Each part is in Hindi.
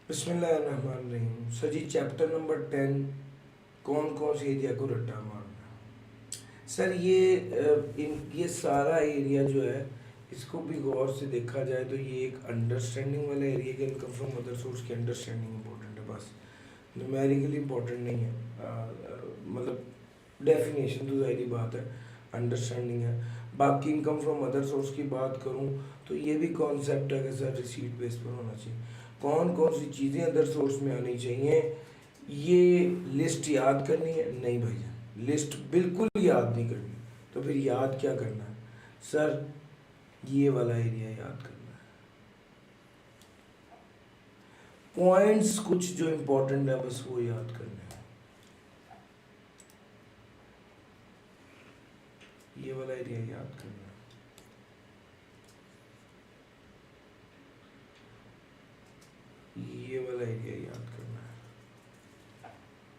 बिस्मिल्लाहिर्रहमानिर्रहीम। सर जी, चैप्टर नंबर 10, कौन कौन से एरिया को रट्टा मारना। सर ये सारा एरिया जो है, इसको भी गौर से देखा जाए तो ये एक अंडरस्टैंडिंग वाला एरिया के इनकम फ्रॉम अदर सोर्स की अंडरस्टैंडिंग इंपॉर्टेंट है, बस न्यूमेरिकली इंपॉर्टेंट नहीं है। मतलब डेफिनेशन तो ज़ाहिर बात है, अंडरस्टैंडिंग है। बाकी इनकम फ्रॉम अदर सोर्स की बात करूँ तो ये भी कॉन्सेप्ट है कि सर रिसीट बेस पर होना चाहिए। कौन कौन सी चीज़ें अदर सोर्स में आनी चाहिए, ये लिस्ट याद करनी है? नहीं भाईजान, लिस्ट बिल्कुल याद नहीं करनी। तो फिर याद क्या करना है सर? ये वाला एरिया याद करना है। पॉइंट्स कुछ जो इंपॉर्टेंट है बस वो याद करना है। ये वाला एरिया याद करना है। ये वाला एरिया याद करना है।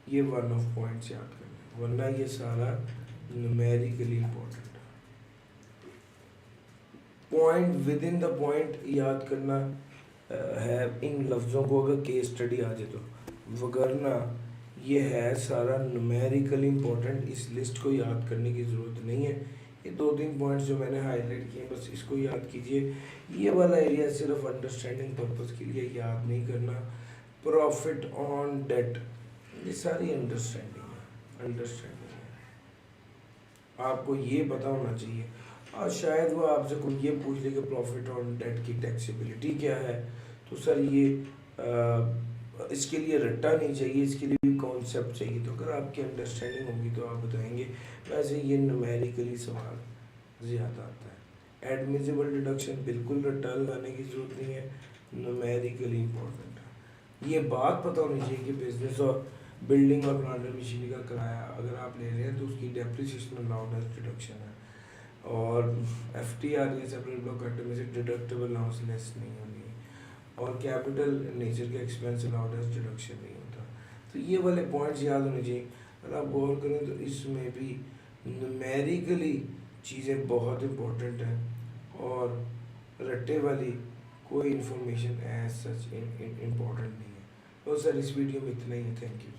ये वन ऑफ पॉइंट्स याद करना है, वरना ये सारा न्यूमेरिकली इंपॉर्टेंट है। Point with in the point याद करना है। इन लफ्ज़ों को अगर केस स्टडी आ जाए तो, वगरना ये है सारा न्यूमेरिकली इंपॉर्टेंट। इस लिस्ट को याद करने की ज़रूरत नहीं है। ये दो तीन पॉइंट्स जो मैंने हाईलाइट किए बस इसको याद कीजिए। ये वाला एरिया सिर्फ अंडरस्टैंडिंग पर्पज़ के लिए याद नहीं करना। प्रॉफिट ऑन डेट, ये सारी अंडरस्टैंडिंग है। आपको ये पता होना चाहिए। और शायद वो आपसे कोई ये पूछ ले कि प्रॉफिट ऑन डेट की टैक्सेबिलिटी क्या है, तो सर ये इसके लिए रट्टा नहीं चाहिए, इसके लिए भी कॉन्सेप्ट चाहिए। तो अगर आपकी अंडरस्टैंडिंग होगी तो आप बताएंगे। वैसे ये न्यूमेरिकली सवाल ज़्यादा आता है। एडमिसिबल डिडक्शन बिल्कुल रट्टा लगाने की ज़रूरत नहीं है, न्यूमेरिकली इंपॉर्टेंट है। ये बात पता होनी चाहिए कि बिजनेस और बिल्डिंग और प्लांट एंड मशीनरी का किराया अगर आप ले रहे हैं तो उसकी डेप्रिसिएशन अलाउड एज डिडक्शन है। और एफ टी आर या सेपरेट ब्लॉक कट में से डिडक्टेबल अलाउंस लेस नहीं होगी। और कैपिटल नेचर के एक्सपेंस अलाउड एज डिडक्शन नहीं होता। तो ये वाले पॉइंट्स याद होने चाहिए। अगर आप गौर करें तो इसमें भी न्यूमेरिकली चीज़ें बहुत इंपॉर्टेंट हैं और रट्टे वाली कोई इन्फॉर्मेशन एज सच इम्पॉर्टेंट नहीं है। तो सर इस वीडियो में इतना ही है। Thank you.